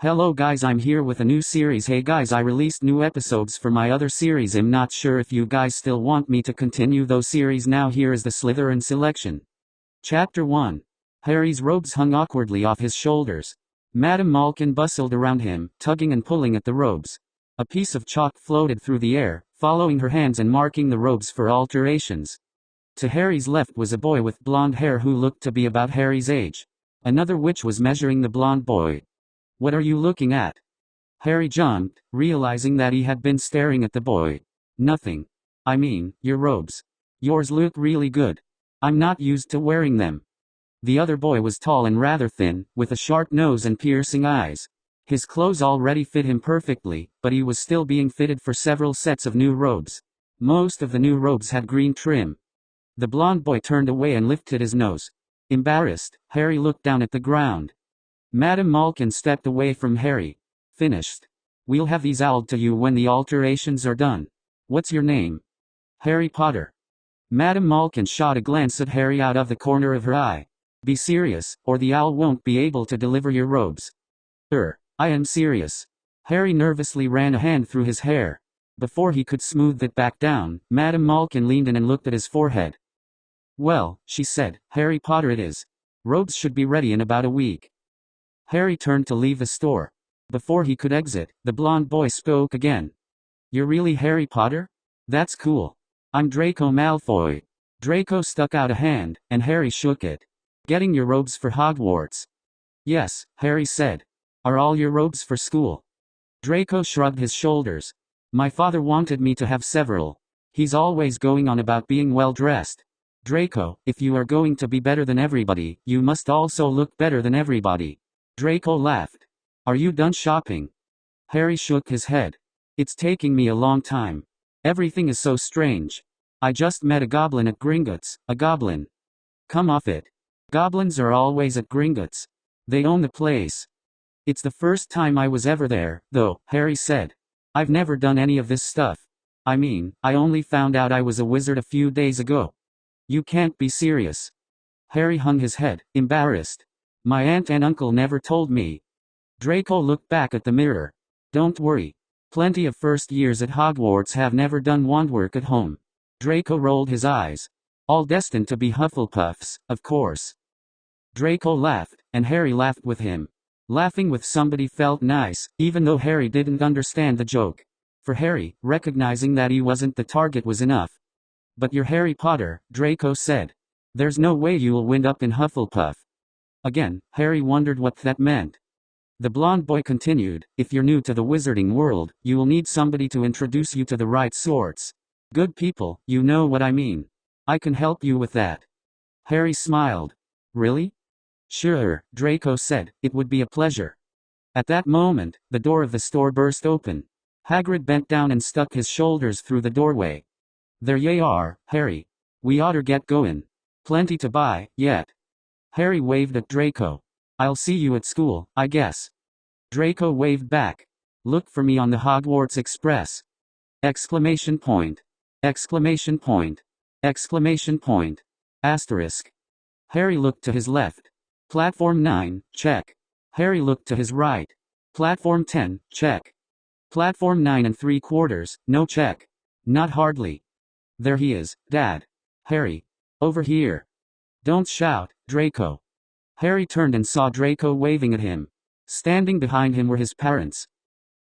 Hello guys, I'm here with a new series. Hey guys, I released new episodes for my other series. I'm not sure if you guys still want me to continue those series. Now here is the Slytherin selection. Chapter 1. Harry's robes hung awkwardly off his shoulders. Madame Malkin bustled around him, tugging and pulling at the robes. A piece of chalk floated through the air, following her hands and marking the robes for alterations. To Harry's left was a boy with blonde hair who looked to be about Harry's age. Another witch was measuring the blonde boy. "What are you looking at?" Harry jumped, realizing that he had been staring at the boy. "Nothing. I mean, your robes. Yours look really good. I'm not used to wearing them." The other boy was tall and rather thin, with a sharp nose and piercing eyes. His clothes already fit him perfectly, but he was still being fitted for several sets of new robes. Most of the new robes had green trim. The blonde boy turned away and lifted his nose. Embarrassed, Harry looked down at the ground. Madame Malkin stepped away from Harry. "Finished. We'll have these owled to you when the alterations are done. What's your name?" "Harry Potter." Madame Malkin shot a glance at Harry out of the corner of her eye. "Be serious, or the owl won't be able to deliver your robes." I am serious." Harry nervously ran a hand through his hair. Before he could smooth it back down, Madame Malkin leaned in and looked at his forehead. "Well," she said, "Harry Potter it is. Robes should be ready in about a week." Harry turned to leave the store. Before he could exit, the blonde boy spoke again. "You're really Harry Potter? That's cool. I'm Draco Malfoy." Draco stuck out a hand, and Harry shook it. "Getting your robes for Hogwarts?" "Yes," Harry said. "Are all your robes for school?" Draco shrugged his shoulders. "My father wanted me to have several. He's always going on about being well dressed." "Draco, if you are going to be better than everybody, you must also look better than everybody." Draco laughed. "Are you done shopping?" Harry shook his head. "It's taking me a long time. Everything is so strange. I just met a goblin at Gringotts." "A goblin? Come off it. Goblins are always at Gringotts. They own the place." "It's the first time I was ever there, though," Harry said. "I've never done any of this stuff. I mean, I only found out I was a wizard a few days ago." "You can't be serious." Harry hung his head, embarrassed. "My aunt and uncle never told me." Draco looked back at the mirror. "Don't worry. Plenty of first years at Hogwarts have never done wand work at home." Draco rolled his eyes. "All destined to be Hufflepuffs, of course." Draco laughed, and Harry laughed with him. Laughing with somebody felt nice, even though Harry didn't understand the joke. For Harry, recognizing that he wasn't the target was enough. "But you're Harry Potter," Draco said. "There's no way you'll wind up in Hufflepuff." Again, Harry wondered what that meant. The blonde boy continued, "If you're new to the wizarding world, you will need somebody to introduce you to the right sorts. Good people, you know what I mean. I can help you with that." Harry smiled. "Really?" "Sure," Draco said, "it would be a pleasure." At that moment, the door of the store burst open. Hagrid bent down and stuck his shoulders through the doorway. "There ye are, Harry. We oughter get going. Plenty to buy, yet." Harry waved at Draco. "I'll see you at school, I guess." Draco waved back. "Look for me on the Hogwarts Express!" Exclamation point. Exclamation point. Exclamation point. Asterisk. Harry looked to his left. Platform 9, check. Harry looked to his right. Platform 10, check. Platform 9 3/4, no check. Not hardly. "There he is, Dad." "Harry. Over here." "Don't shout, Draco." Harry turned and saw Draco waving at him. Standing behind him were his parents.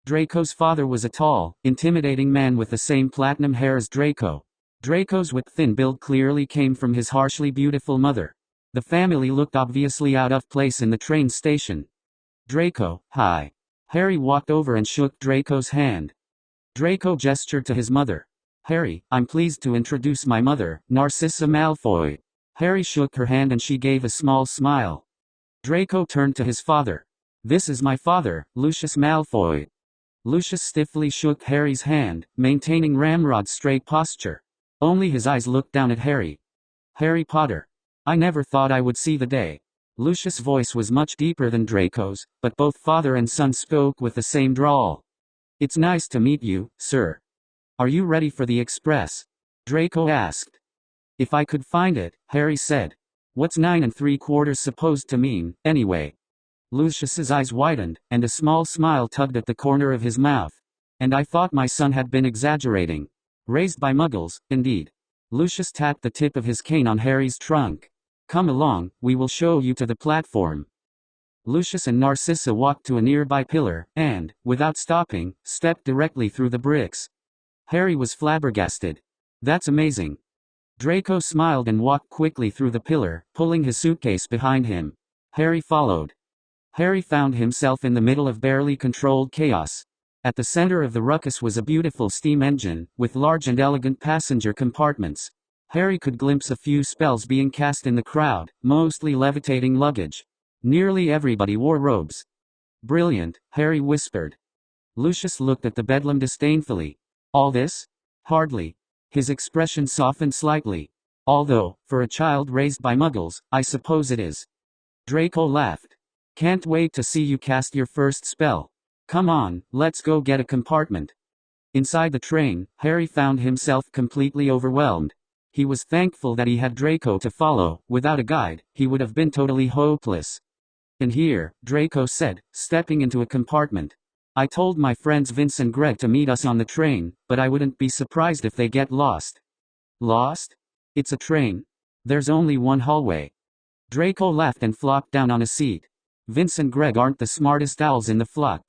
Draco's father was a tall, intimidating man with the same platinum hair as Draco. Draco's thin build clearly came from his harshly beautiful mother. The family looked obviously out of place in the train station. "Draco, hi." Harry walked over and shook Draco's hand. Draco gestured to his mother. "Harry, I'm pleased to introduce my mother, Narcissa Malfoy." Harry shook her hand and she gave a small smile. Draco turned to his father. "This is my father, Lucius Malfoy." Lucius stiffly shook Harry's hand, maintaining ramrod straight posture. Only his eyes looked down at Harry. "Harry Potter. I never thought I would see the day." Lucius' voice was much deeper than Draco's, but both father and son spoke with the same drawl. "It's nice to meet you, sir." "Are you ready for the express?" Draco asked. "If I could find it," Harry said. "What's 9 3/4 supposed to mean, anyway?" Lucius's eyes widened, and a small smile tugged at the corner of his mouth. And I thought my son had been exaggerating. Raised by muggles, indeed. Lucius tapped the tip of his cane on Harry's trunk. Come along, we will show you to the platform. Lucius and Narcissa walked to a nearby pillar, and, without stopping, stepped directly through the bricks. Harry was flabbergasted. That's amazing. Draco smiled and walked quickly through the pillar, pulling his suitcase behind him. Harry followed. Harry found himself in the middle of barely controlled chaos. At the center of the ruckus was a beautiful steam engine, with large and elegant passenger compartments. Harry could glimpse a few spells being cast in the crowd, mostly levitating luggage. Nearly everybody wore robes. Brilliant, Harry whispered. Lucius looked at the bedlam disdainfully. All this? Hardly. His expression softened slightly. Although, for a child raised by muggles, I suppose it is. Draco laughed. Can't wait to see you cast your first spell. Come on, let's go get a compartment. Inside the train, Harry found himself completely overwhelmed. He was thankful that he had Draco to follow. Without a guide, he would have been totally hopeless. In here, Draco said, stepping into a compartment. I told my friends Vince and Greg to meet us on the train, but I wouldn't be surprised if they get lost. Lost? It's a train. There's only one hallway. Draco laughed and flopped down on a seat. Vince and Greg aren't the smartest owls in the flock.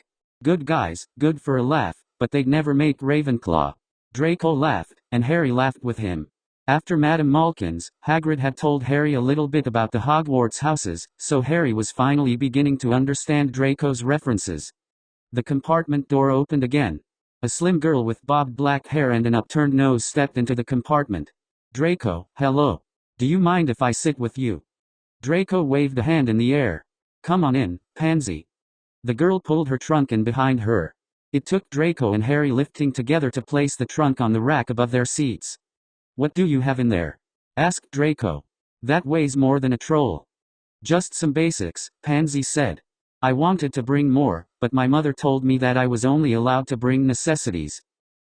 Good guys, good for a laugh, but they'd never make Ravenclaw. Draco laughed, and Harry laughed with him. After Madame Malkin's, Hagrid had told Harry a little bit about the Hogwarts houses, so Harry was finally beginning to understand Draco's references. The compartment door opened again. A slim girl with bobbed black hair and an upturned nose stepped into the compartment. Draco, hello. Do you mind if I sit with you? Draco waved a hand in the air. Come on in, Pansy. The girl pulled her trunk in behind her. It took Draco and Harry lifting together to place the trunk on the rack above their seats. What do you have in there? Asked Draco. That weighs more than a troll. Just some basics, Pansy said. I wanted to bring more, but my mother told me that I was only allowed to bring necessities.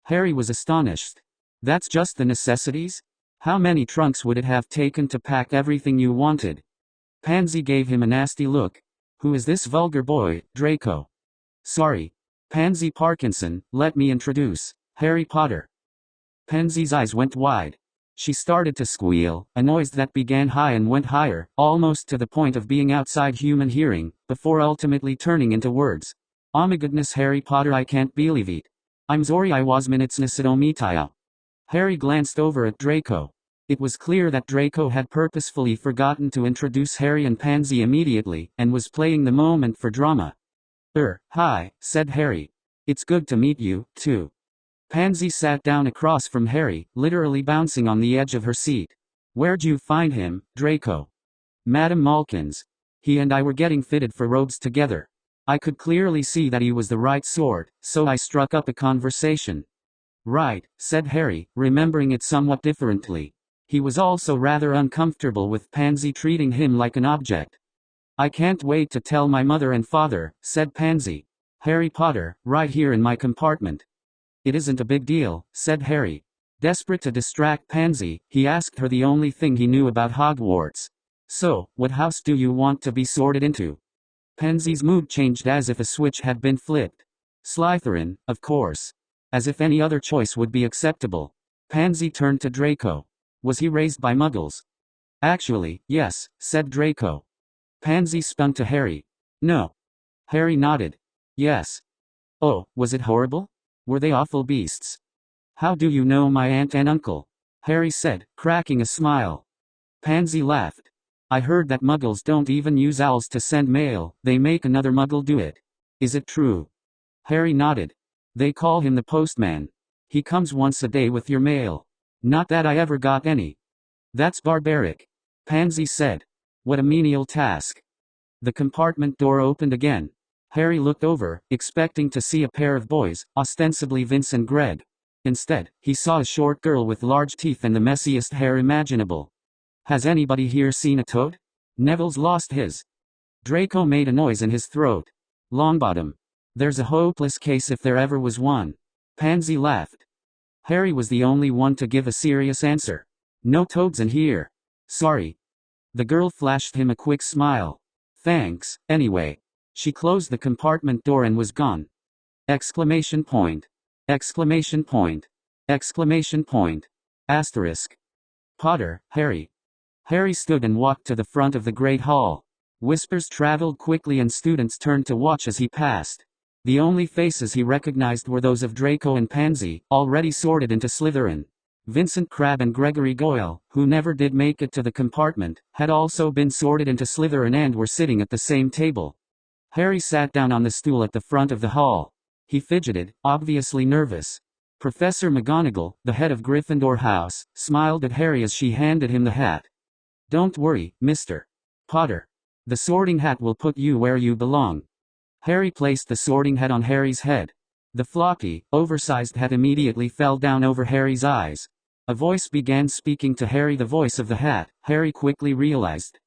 Harry was astonished. That's just the necessities? How many trunks would it have taken to pack everything you wanted? Pansy gave him a nasty look. Who is this vulgar boy, Draco? Sorry. Pansy Parkinson, let me introduce, Harry Potter. Pansy's eyes went wide. She started to squeal, a noise that began high and went higher, almost to the point of being outside human hearing, before ultimately turning into words. Oh my goodness, Harry Potter, I can't believe it. I'm sorry I was minutes nesidomitaya. Harry glanced over at Draco. It was clear that Draco had purposefully forgotten to introduce Harry and Pansy immediately, and was playing the moment for drama. Hi, said Harry. It's good to meet you, too. Pansy sat down across from Harry, literally bouncing on the edge of her seat. Where'd you find him, Draco? Madame Malkin's. He and I were getting fitted for robes together. I could clearly see that he was the right sort, so I struck up a conversation. Right, said Harry, remembering it somewhat differently. He was also rather uncomfortable with Pansy treating him like an object. I can't wait to tell my mother and father, said Pansy. Harry Potter, right here in my compartment. It isn't a big deal, said Harry. Desperate to distract Pansy, he asked her the only thing he knew about Hogwarts. So, what house do you want to be sorted into? Pansy's mood changed as if a switch had been flipped. Slytherin, of course. As if any other choice would be acceptable. Pansy turned to Draco. Was he raised by muggles? Actually, yes, said Draco. Pansy spun to Harry. No. Harry nodded. Yes. Oh, was it horrible? Were they awful beasts? How do you know my aunt and uncle? Harry said, cracking a smile. Pansy laughed. I heard that muggles don't even use owls to send mail, they make another muggle do it. Is it true? Harry nodded. They call him the postman. He comes once a day with your mail. Not that I ever got any. That's barbaric. Pansy said. What a menial task. The compartment door opened again. Harry looked over, expecting to see a pair of boys, ostensibly Vince and Greg. Instead, he saw a short girl with large teeth and the messiest hair imaginable. Has anybody here seen a toad? Neville's lost his. Draco made a noise in his throat. Longbottom. There's a hopeless case if there ever was one. Pansy laughed. Harry was the only one to give a serious answer. No toads in here. Sorry. The girl flashed him a quick smile. Thanks, anyway. She closed the compartment door and was gone. Exclamation point. Exclamation point. Exclamation point. Asterisk. Potter, Harry. Harry stood and walked to the front of the Great Hall. Whispers traveled quickly and students turned to watch as he passed. The only faces he recognized were those of Draco and Pansy, already sorted into Slytherin. Vincent Crabbe and Gregory Goyle, who never did make it to the compartment, had also been sorted into Slytherin and were sitting at the same table. Harry sat down on the stool at the front of the hall. He fidgeted, obviously nervous. Professor McGonagall, the head of Gryffindor House, smiled at Harry as she handed him the hat. "Don't worry, Mr. Potter. The sorting hat will put you where you belong." Harry placed the sorting hat on Harry's head. The floppy, oversized hat immediately fell down over Harry's eyes. A voice began speaking to Harry, the voice of the hat. Harry quickly realized.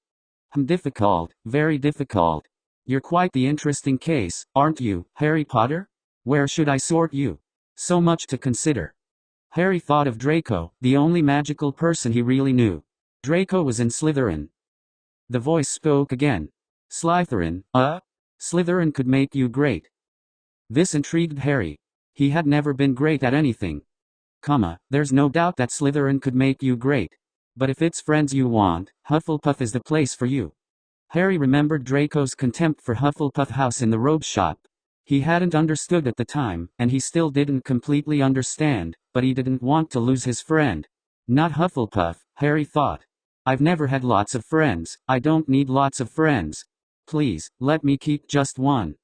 Difficult, very difficult. You're quite the interesting case, aren't you, Harry Potter? Where should I sort you? So much to consider." Harry thought of Draco, the only magical person he really knew. Draco was in Slytherin. The voice spoke again. "Slytherin, Slytherin could make you great." This intrigued Harry. He had never been great at anything. There's no doubt that Slytherin could make you great. But if it's friends you want, Hufflepuff is the place for you. Harry remembered Draco's contempt for Hufflepuff House in the robe shop. He hadn't understood at the time, and he still didn't completely understand, but he didn't want to lose his friend. Not Hufflepuff, Harry thought. I've never had lots of friends, I don't need lots of friends. Please, let me keep just one.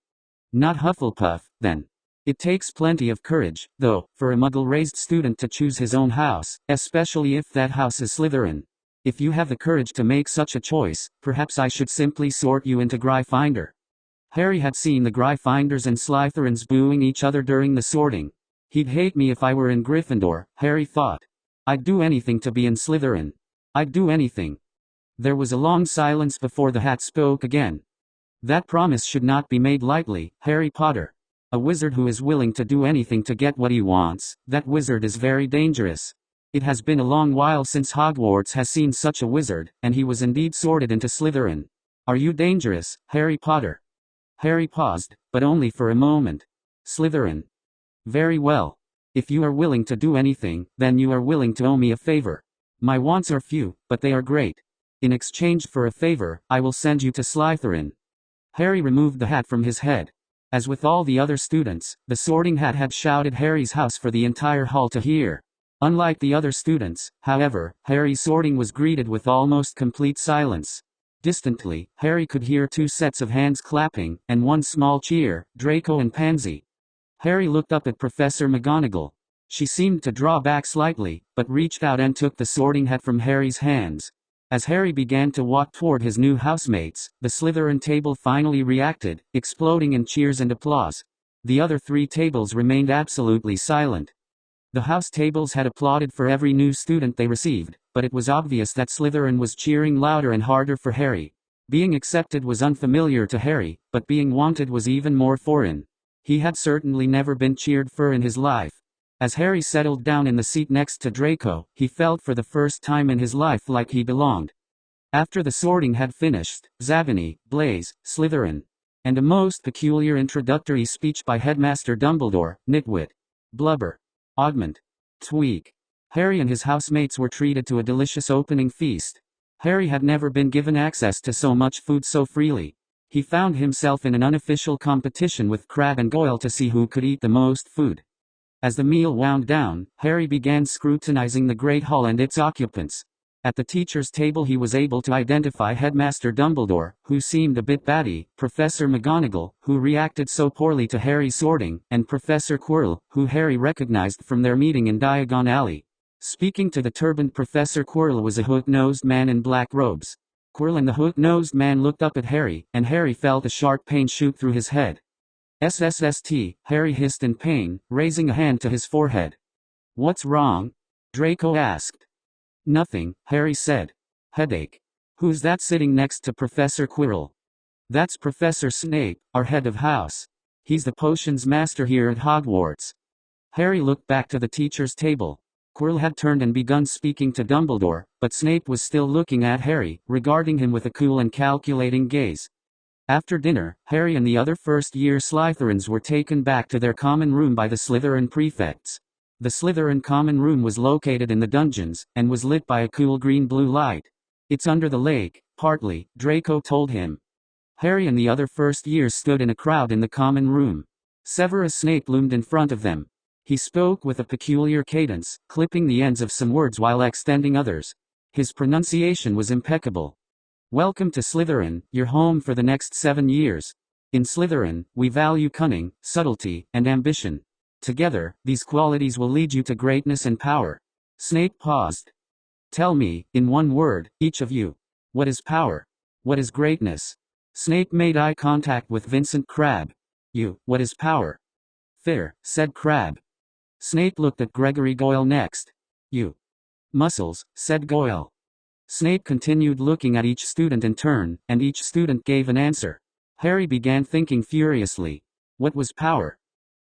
Not Hufflepuff, then. It takes plenty of courage, though, for a Muggle-raised student to choose his own house, especially if that house is Slytherin. If you have the courage to make such a choice, perhaps I should simply sort you into Gryffindor. Harry had seen the Gryffindors and Slytherins booing each other during the sorting. He'd hate me if I were in Gryffindor, Harry thought. I'd do anything to be in Slytherin. I'd do anything. There was a long silence before the hat spoke again. That promise should not be made lightly, Harry Potter. A wizard who is willing to do anything to get what he wants, that wizard is very dangerous. It has been a long while since Hogwarts has seen such a wizard, and he was indeed sorted into Slytherin. Are you dangerous, Harry Potter? Harry paused, but only for a moment. Slytherin. Very well. If you are willing to do anything, then you are willing to owe me a favor. My wants are few, but they are great. In exchange for a favor, I will send you to Slytherin. Harry removed the hat from his head. As with all the other students, the sorting hat had shouted Harry's house for the entire hall to hear. Unlike the other students, however, Harry's sorting was greeted with almost complete silence. Distantly, Harry could hear two sets of hands clapping, and one small cheer, Draco and Pansy. Harry looked up at Professor McGonagall. She seemed to draw back slightly, but reached out and took the sorting hat from Harry's hands. As Harry began to walk toward his new housemates, the Slytherin table finally reacted, exploding in cheers and applause. The other three tables remained absolutely silent. The house tables had applauded for every new student they received, but it was obvious that Slytherin was cheering louder and harder for Harry. Being accepted was unfamiliar to Harry, but being wanted was even more foreign. He had certainly never been cheered for in his life. As Harry settled down in the seat next to Draco, he felt for the first time in his life like he belonged. After the sorting had finished, Zabini, Blaze, Slytherin. And a most peculiar introductory speech by Headmaster Dumbledore, Nitwit. Blubber. Augment. Tweak. Harry and his housemates were treated to a delicious opening feast. Harry had never been given access to so much food so freely. He found himself in an unofficial competition with Crabbe and Goyle to see who could eat the most food. As the meal wound down, Harry began scrutinizing the Great Hall and its occupants. At the teacher's table he was able to identify Headmaster Dumbledore, who seemed a bit batty, Professor McGonagall, who reacted so poorly to Harry's sorting, and Professor Quirrell, who Harry recognized from their meeting in Diagon Alley. Speaking to the turbaned Professor Quirrell was a hook-nosed man in black robes. Quirrell and the hook-nosed man looked up at Harry, and Harry felt a sharp pain shoot through his head. "SSST, Harry hissed in pain, raising a hand to his forehead. "What's wrong?" Draco asked. "Nothing," Harry said. "Headache." "Who's that sitting next to Professor Quirrell?" "That's Professor Snape, our head of house. He's the potions master here at Hogwarts." Harry looked back to the teacher's table. Quirrell had turned and begun speaking to Dumbledore, but Snape was still looking at Harry, regarding him with a cool and calculating gaze. After dinner, Harry and the other first-year Slytherins were taken back to their common room by the Slytherin prefects. The Slytherin common room was located in the dungeons, and was lit by a cool green-blue light. "It's under the lake, partly," Draco told him. Harry and the other first years stood in a crowd in the common room. Severus Snape loomed in front of them. He spoke with a peculiar cadence, clipping the ends of some words while extending others. His pronunciation was impeccable. "Welcome to Slytherin, your home for the next 7 years. In Slytherin, we value cunning, subtlety, and ambition. Together, these qualities will lead you to greatness and power." Snape paused. "Tell me, in one word, each of you. What is power? What is greatness?" Snape made eye contact with Vincent Crabbe. "What is power?" "Fear," said Crabbe. Snape looked at Gregory Goyle next. "Muscles," said Goyle. Snape continued looking at each student in turn, and each student gave an answer. Harry began thinking furiously. What was power?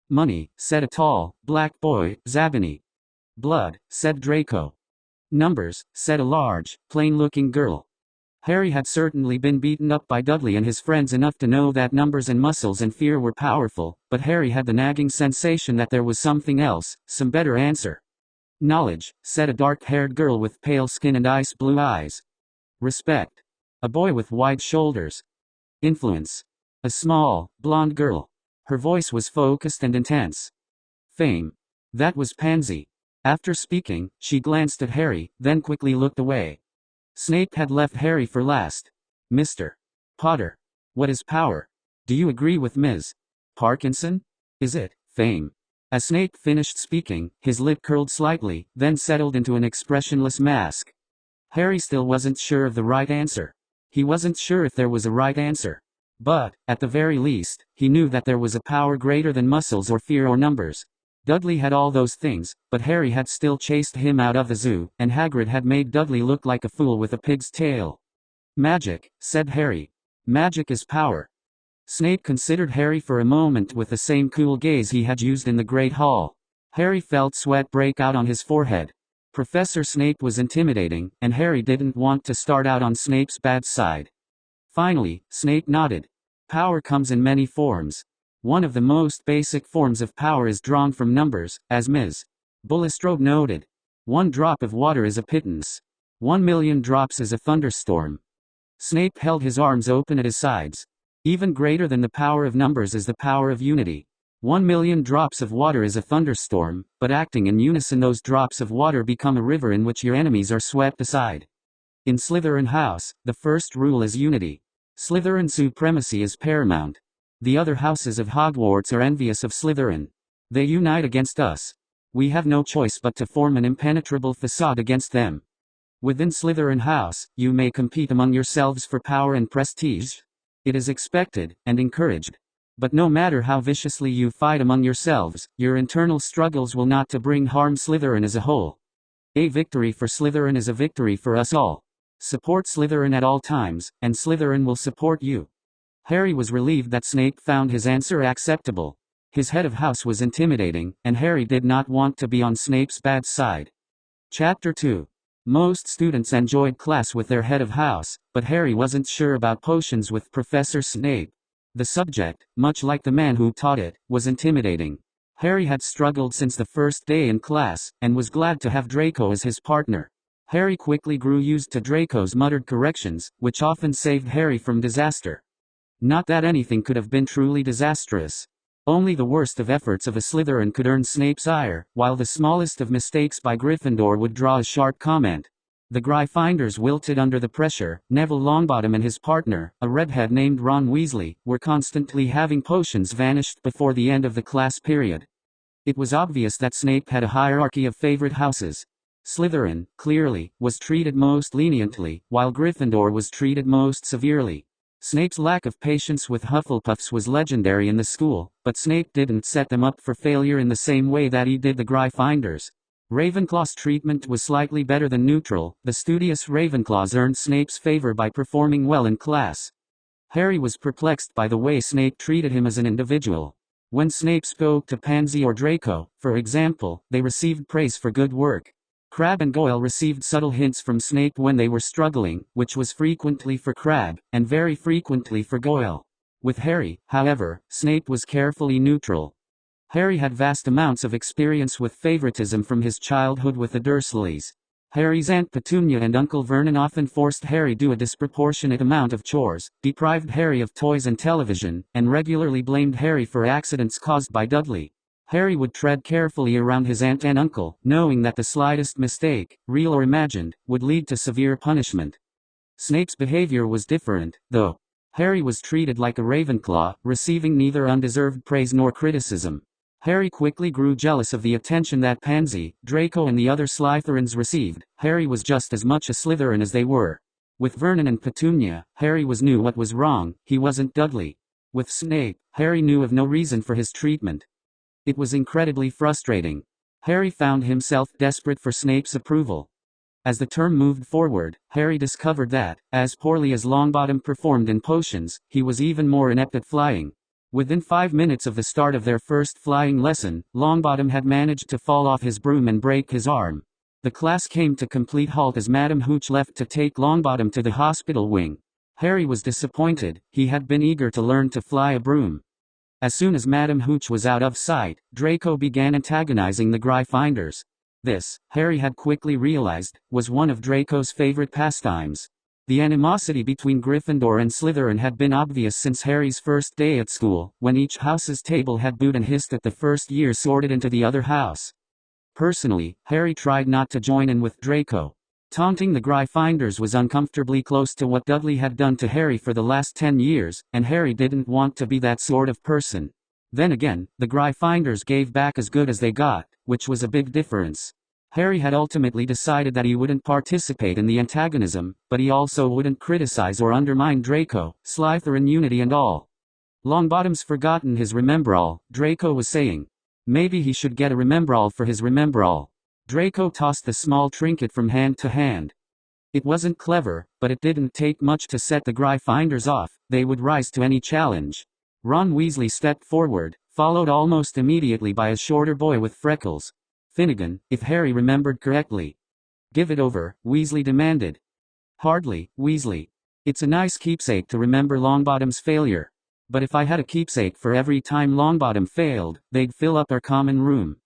"Money," said a tall, black boy, Zabini. "Blood," said Draco. "Numbers," said a large, plain-looking girl. Harry had certainly been beaten up by Dudley and his friends enough to know that numbers and muscles and fear were powerful, but Harry had the nagging sensation that there was something else, some better answer. "Knowledge," said a dark-haired girl with pale skin and ice-blue eyes. "Respect." A boy with wide shoulders. "Influence." A small, blonde girl. Her voice was focused and intense. "Fame." That was Pansy. After speaking, she glanced at Harry, then quickly looked away. Snape had left Harry for last. "Mr. Potter. What is power? Do you agree with Ms. Parkinson? Is it fame?" As Snape finished speaking, his lip curled slightly, then settled into an expressionless mask. Harry still wasn't sure of the right answer. He wasn't sure if there was a right answer. But, at the very least, he knew that there was a power greater than muscles or fear or numbers. Dudley had all those things, but Harry had still chased him out of the zoo, and Hagrid had made Dudley look like a fool with a pig's tail. "Magic," said Harry. "Magic is power." Snape considered Harry for a moment with the same cool gaze he had used in the Great Hall. Harry felt sweat break out on his forehead. Professor Snape was intimidating, and Harry didn't want to start out on Snape's bad side. Finally, Snape nodded. "Power comes in many forms. One of the most basic forms of power is drawn from numbers, as Ms. Bulstrode noted. 1 drop of water is a pittance. 1,000,000 drops is a thunderstorm." Snape held his arms open at his sides. "Even greater than the power of numbers is the power of unity. 1,000,000 drops of water is a thunderstorm, but acting in unison those drops of water become a river in which your enemies are swept aside. In Slytherin House, the first rule is unity. Slytherin supremacy is paramount. The other houses of Hogwarts are envious of Slytherin. They unite against us. We have no choice but to form an impenetrable facade against them. Within Slytherin House, you may compete among yourselves for power and prestige. It is expected, and encouraged. But no matter how viciously you fight among yourselves, your internal struggles will not to bring harm Slytherin as a whole. A victory for Slytherin is a victory for us all. Support Slytherin at all times, and Slytherin will support you." Harry was relieved that Snape found his answer acceptable. His head of house was intimidating, and Harry did not want to be on Snape's bad side. Chapter 2. Most students enjoyed class with their head of house, but Harry wasn't sure about potions with Professor Snape. The subject, much like the man who taught it, was intimidating. Harry had struggled since the first day in class, and was glad to have Draco as his partner. Harry quickly grew used to Draco's muttered corrections, which often saved Harry from disaster. Not that anything could have been truly disastrous. Only the worst of efforts of a Slytherin could earn Snape's ire, while the smallest of mistakes by Gryffindor would draw a sharp comment. The Gryffindors wilted under the pressure. Neville Longbottom and his partner, a redhead named Ron Weasley, were constantly having potions vanished before the end of the class period. It was obvious that Snape had a hierarchy of favorite houses. Slytherin, clearly, was treated most leniently, while Gryffindor was treated most severely. Snape's lack of patience with Hufflepuffs was legendary in the school, but Snape didn't set them up for failure in the same way that he did the Gryffindors. Ravenclaw's treatment was slightly better than neutral. The studious Ravenclaws earned Snape's favor by performing well in class. Harry was perplexed by the way Snape treated him as an individual. When Snape spoke to Pansy or Draco, for example, they received praise for good work. Crabbe and Goyle received subtle hints from Snape when they were struggling, which was frequently for Crabbe, and very frequently for Goyle. With Harry, however, Snape was carefully neutral. Harry had vast amounts of experience with favoritism from his childhood with the Dursleys. Harry's Aunt Petunia and Uncle Vernon often forced Harry to do a disproportionate amount of chores, deprived Harry of toys and television, and regularly blamed Harry for accidents caused by Dudley. Harry would tread carefully around his aunt and uncle, knowing that the slightest mistake, real or imagined, would lead to severe punishment. Snape's behavior was different, though. Harry was treated like a Ravenclaw, receiving neither undeserved praise nor criticism. Harry quickly grew jealous of the attention that Pansy, Draco and the other Slytherins received. Harry was just as much a Slytherin as they were. With Vernon and Petunia, Harry knew what was wrong, he wasn't Dudley. With Snape, Harry knew of no reason for his treatment. It was incredibly frustrating. Harry found himself desperate for Snape's approval. As the term moved forward, Harry discovered that, as poorly as Longbottom performed in potions, he was even more inept at flying. Within 5 minutes of the start of their first flying lesson, Longbottom had managed to fall off his broom and break his arm. The class came to complete halt as Madam Hooch left to take Longbottom to the hospital wing. Harry was disappointed, he had been eager to learn to fly a broom. As soon as Madam Hooch was out of sight, Draco began antagonizing the Gryffindors. This, Harry had quickly realized, was one of Draco's favorite pastimes. The animosity between Gryffindor and Slytherin had been obvious since Harry's first day at school, when each house's table had booed and hissed at the first year sorted into the other house. Personally, Harry tried not to join in with Draco. Taunting the Gryffindors was uncomfortably close to what Dudley had done to Harry for the last 10 years, and Harry didn't want to be that sort of person. Then again, the Gryffindors gave back as good as they got, which was a big difference. Harry had ultimately decided that he wouldn't participate in the antagonism, but he also wouldn't criticize or undermine Draco, Slytherin unity and all. Longbottom's forgotten his Remembrall, Draco was saying. Maybe he should get a Remembrall for his Remembrall. Draco tossed the small trinket from hand to hand. It wasn't clever, but it didn't take much to set the Gryffindors off, they would rise to any challenge. Ron Weasley stepped forward, followed almost immediately by a shorter boy with freckles. Finnegan, if Harry remembered correctly. Give it over, Weasley demanded. Hardly, Weasley. It's a nice keepsake to remember Longbottom's failure. But if I had a keepsake for every time Longbottom failed, they'd fill up our common room.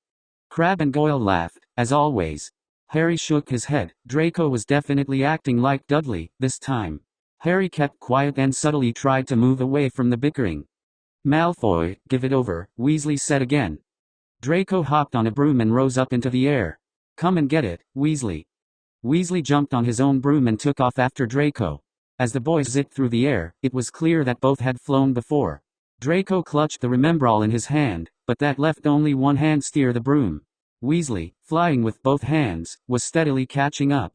Crabbe and Goyle laughed, as always. Harry shook his head. Draco was definitely acting like Dudley, this time. Harry kept quiet and subtly tried to move away from the bickering. Malfoy, give it over, Weasley said again. Draco hopped on a broom and rose up into the air. Come and get it, Weasley. Weasley jumped on his own broom and took off after Draco. As the boys zipped through the air, it was clear that both had flown before. Draco clutched the Remembrall in his hand, but that left only one hand steer the broom. Weasley, flying with both hands, was steadily catching up.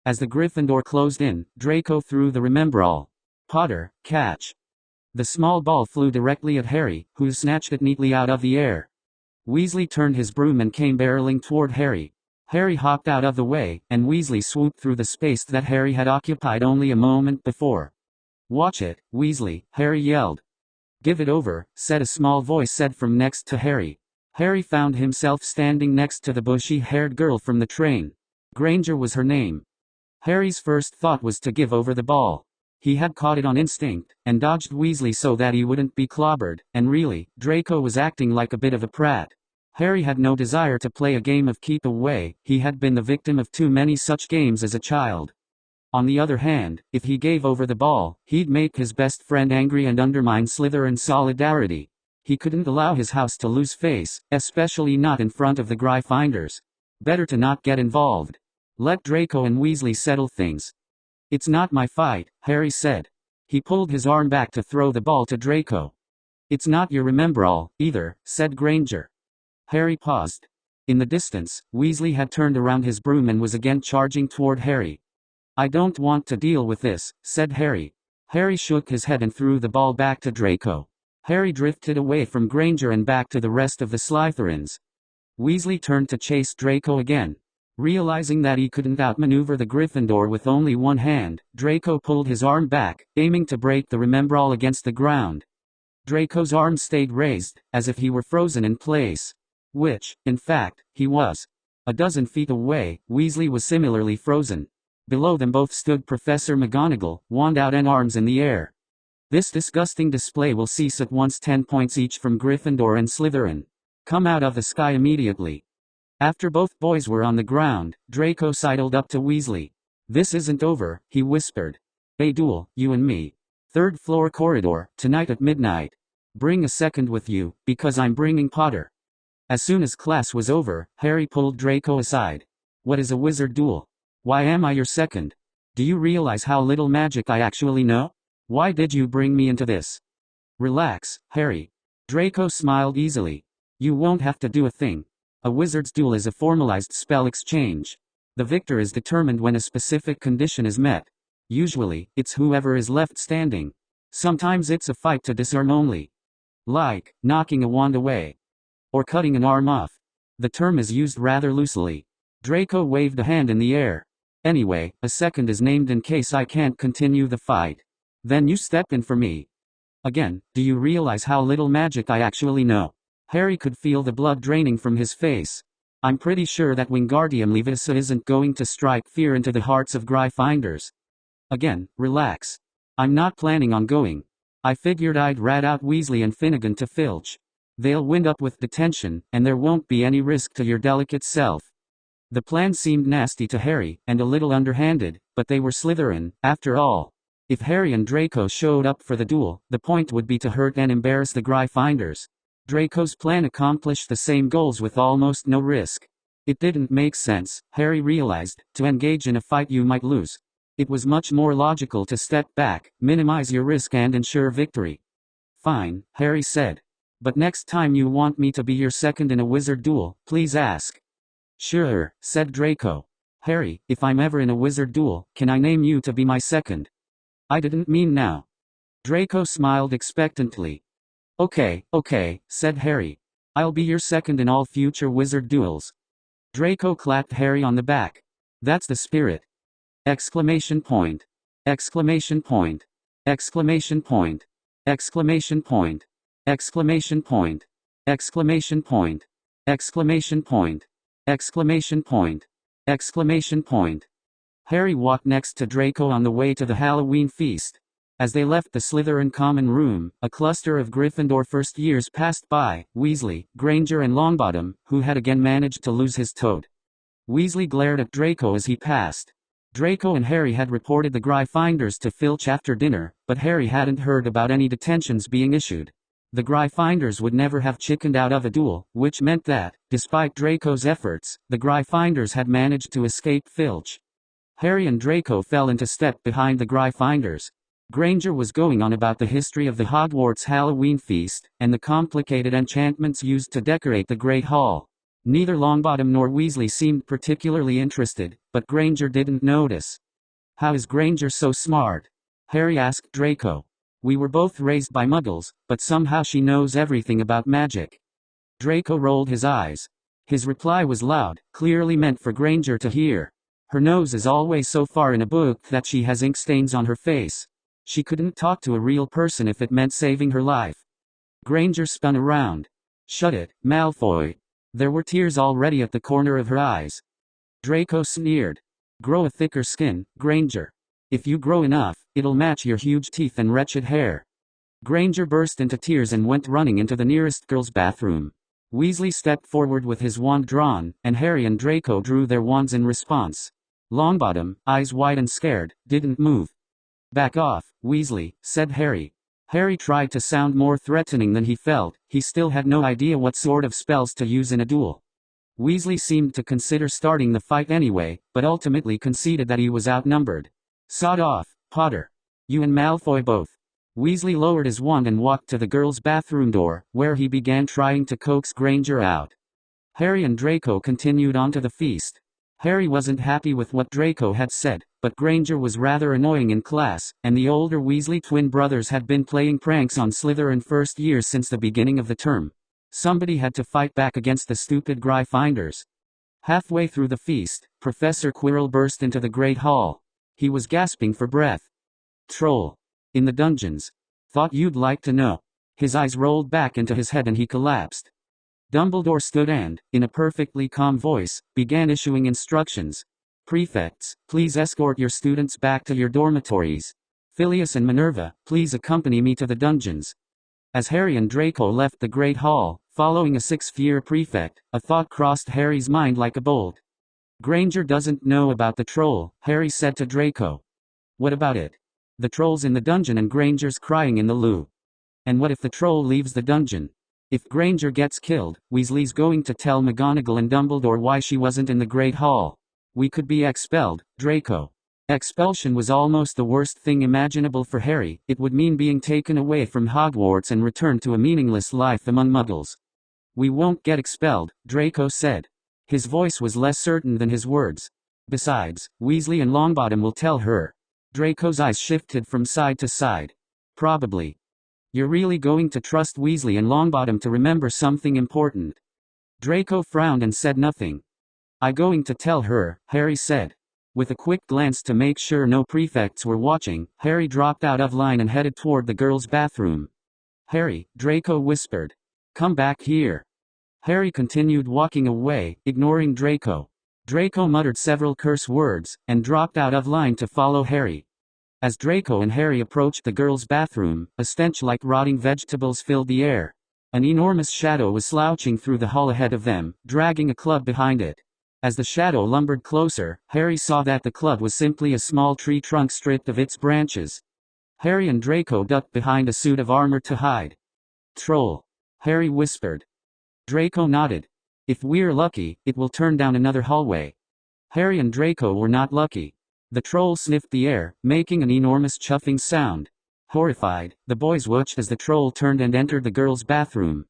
As the Gryffindor closed in, Draco threw the Remembrall. Potter, catch. The small ball flew directly at Harry, who snatched it neatly out of the air. Weasley turned his broom and came barreling toward Harry. Harry hopped out of the way, and Weasley swooped through the space that Harry had occupied only a moment before. Watch it, Weasley, Harry yelled. Give it over, said a small voice said from next to Harry. Harry found himself standing next to the bushy-haired girl from the train. Granger was her name. Harry's first thought was to give over the ball. He had caught it on instinct, and dodged Weasley so that he wouldn't be clobbered, and really, Draco was acting like a bit of a prat. Harry had no desire to play a game of keep away, he had been the victim of too many such games as a child. On the other hand, if he gave over the ball, he'd make his best friend angry and undermine Slytherin's solidarity. He couldn't allow his house to lose face, especially not in front of the Gryffindors. Better to not get involved. Let Draco and Weasley settle things. It's not my fight, Harry said. He pulled his arm back to throw the ball to Draco. It's not your Remembrall, either, said Granger. Harry paused. In the distance, Weasley had turned around his broom and was again charging toward Harry. I don't want to deal with this, said Harry. Harry shook his head and threw the ball back to Draco. Harry drifted away from Granger and back to the rest of the Slytherins. Weasley turned to chase Draco again. Realizing that he couldn't outmaneuver the Gryffindor with only one hand, Draco pulled his arm back, aiming to break the Remembrall against the ground. Draco's arm stayed raised, as if he were frozen in place. Which, in fact, he was. A dozen feet away, Weasley was similarly frozen. Below them both stood Professor McGonagall, wand out and arms in the air. This disgusting display will cease at once. 10 points each from Gryffindor and Slytherin. Come out of the sky immediately. After both boys were on the ground, Draco sidled up to Weasley. This isn't over, he whispered. A duel, you and me. Third floor corridor, tonight at midnight. Bring a second with you, because I'm bringing Potter. As soon as class was over, Harry pulled Draco aside. What is a wizard duel? Why am I your second? Do you realize how little magic I actually know? Why did you bring me into this? Relax, Harry. Draco smiled easily. You won't have to do a thing. A wizard's duel is a formalized spell exchange. The victor is determined when a specific condition is met. Usually, it's whoever is left standing. Sometimes it's a fight to disarm only. Like, knocking a wand away. Or cutting an arm off. The term is used rather loosely. Draco waved a hand in the air. Anyway, a second is named in case I can't continue the fight. Then you step in for me. Again, do you realize how little magic I actually know? Harry could feel the blood draining from his face. I'm pretty sure that Wingardium Leviosa isn't going to strike fear into the hearts of Gryffindors. Again, relax. I'm not planning on going. I figured I'd rat out Weasley and Finnegan to Filch. They'll wind up with detention, and there won't be any risk to your delicate self. The plan seemed nasty to Harry, and a little underhanded, but they were Slytherin, after all. If Harry and Draco showed up for the duel, the point would be to hurt and embarrass the Gryffindors. Draco's plan accomplished the same goals with almost no risk. It didn't make sense, Harry realized, to engage in a fight you might lose. It was much more logical to step back, minimize your risk and ensure victory. Fine, Harry said. But next time you want me to be your second in a wizard duel, please ask. Sure, said Draco. Harry, if I'm ever in a wizard duel, can I name you to be my second? I didn't mean now. Draco smiled expectantly. Okay, said Harry. I'll be your second in all future wizard duels. Draco clapped Harry on the back. That's the spirit! Exclamation point! Exclamation point! Exclamation point! Exclamation point! Exclamation point! Exclamation point! Exclamation point! Exclamation point! Exclamation point! Harry walked next to Draco on the way to the Halloween feast. As they left the Slytherin common room, a cluster of Gryffindor first years passed by, Weasley, Granger and Longbottom, who had again managed to lose his toad. Weasley glared at Draco as he passed. Draco and Harry had reported the Gryffindors to Filch after dinner, but Harry hadn't heard about any detentions being issued. The Gryffindors would never have chickened out of a duel, which meant that, despite Draco's efforts, the Gryffindors had managed to escape Filch. Harry and Draco fell into step behind the Gryffindors. Granger was going on about the history of the Hogwarts Halloween feast, and the complicated enchantments used to decorate the Great Hall. Neither Longbottom nor Weasley seemed particularly interested, but Granger didn't notice. How is Granger so smart? Harry asked Draco. We were both raised by Muggles, but somehow she knows everything about magic. Draco rolled his eyes. His reply was loud, clearly meant for Granger to hear. Her nose is always so far in a book that she has ink stains on her face. She couldn't talk to a real person if it meant saving her life. Granger spun around. Shut it, Malfoy. There were tears already at the corner of her eyes. Draco sneered. Grow a thicker skin, Granger. If you grow enough, it'll match your huge teeth and wretched hair. Granger burst into tears and went running into the nearest girls' bathroom. Weasley stepped forward with his wand drawn, and Harry and Draco drew their wands in response. Longbottom, eyes wide and scared, didn't move. Back off, Weasley, said Harry. Harry tried to sound more threatening than he felt. He still had no idea what sort of spells to use in a duel. Weasley seemed to consider starting the fight anyway, but ultimately conceded that he was outnumbered. Sod off, Potter. You and Malfoy both. Weasley lowered his wand and walked to the girls' bathroom door, where he began trying to coax Granger out. Harry and Draco continued on to the feast. Harry wasn't happy with what Draco had said, but Granger was rather annoying in class, and the older Weasley twin brothers had been playing pranks on Slytherin first years since the beginning of the term. Somebody had to fight back against the stupid Gryffindors. Halfway through the feast, Professor Quirrell burst into the Great Hall. He was gasping for breath. Troll. In the dungeons. Thought you'd like to know. His eyes rolled back into his head and he collapsed. Dumbledore stood and, in a perfectly calm voice, began issuing instructions. Prefects, please escort your students back to your dormitories. Phileas and Minerva, please accompany me to the dungeons. As Harry and Draco left the Great Hall, following a sixth-year prefect, a thought crossed Harry's mind like a bolt. Granger doesn't know about the troll, Harry said to Draco. What about it? The troll's in the dungeon and Granger's crying in the loo. And what if the troll leaves the dungeon? If Granger gets killed, Weasley's going to tell McGonagall and Dumbledore why she wasn't in the Great Hall. We could be expelled, Draco. Expulsion was almost the worst thing imaginable for Harry. It would mean being taken away from Hogwarts and returned to a meaningless life among muggles. We won't get expelled, Draco said. His voice was less certain than his words. Besides, Weasley and Longbottom will tell her. Draco's eyes shifted from side to side. Probably. You're really going to trust Weasley and Longbottom to remember something important? Draco frowned and said nothing. I'm going to tell her, Harry said. With a quick glance to make sure no prefects were watching, Harry dropped out of line and headed toward the girls' bathroom. Harry, Draco whispered. Come back here. Harry continued walking away, ignoring Draco. Draco muttered several curse words, and dropped out of line to follow Harry. As Draco and Harry approached the girls' bathroom, a stench like rotting vegetables filled the air. An enormous shadow was slouching through the hall ahead of them, dragging a club behind it. As the shadow lumbered closer, Harry saw that the club was simply a small tree trunk stripped of its branches. Harry and Draco ducked behind a suit of armor to hide. Troll. Harry whispered. Draco nodded. If we're lucky, it will turn down another hallway. Harry and Draco were not lucky. The troll sniffed the air, making an enormous chuffing sound. Horrified, the boys watched as the troll turned and entered the girls' bathroom.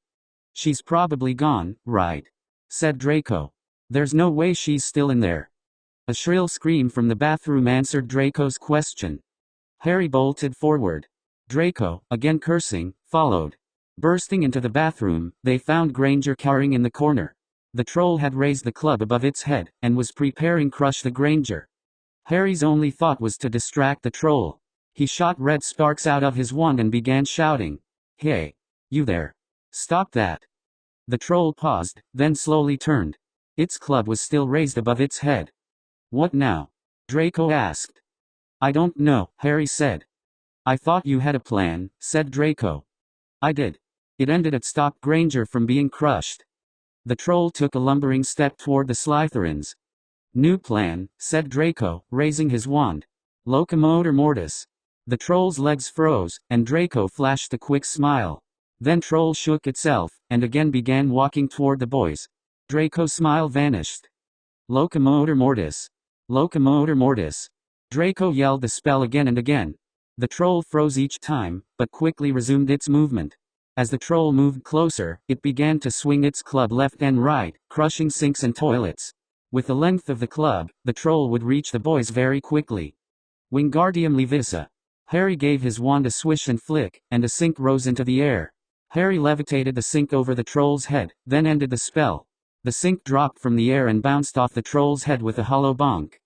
She's probably gone, right? Said Draco. There's no way she's still in there. A shrill scream from the bathroom answered Draco's question. Harry bolted forward. Draco, again cursing, followed. Bursting into the bathroom, they found Granger cowering in the corner. The troll had raised the club above its head, and was preparing to crush the Granger. Harry's only thought was to distract the troll. He shot red sparks out of his wand and began shouting. Hey! You there! Stop that! The troll paused, then slowly turned. Its club was still raised above its head. What now? Draco asked. I don't know, Harry said. I thought you had a plan, said Draco. I did. It ended at stop Granger from being crushed. The troll took a lumbering step toward the Slytherins. New plan, said Draco, raising his wand. Locomotor mortis. The troll's legs froze, and Draco flashed a quick smile. Then troll shook itself, and again began walking toward the boys. Draco's smile vanished. Locomotor mortis. Locomotor mortis. Draco yelled the spell again and again. The troll froze each time, but quickly resumed its movement. As the troll moved closer, it began to swing its club left and right, crushing sinks and toilets. With the length of the club, the troll would reach the boys very quickly. Wingardium Leviosa. Harry gave his wand a swish and flick, and a sink rose into the air. Harry levitated the sink over the troll's head, then ended the spell. The sink dropped from the air and bounced off the troll's head with a hollow bonk.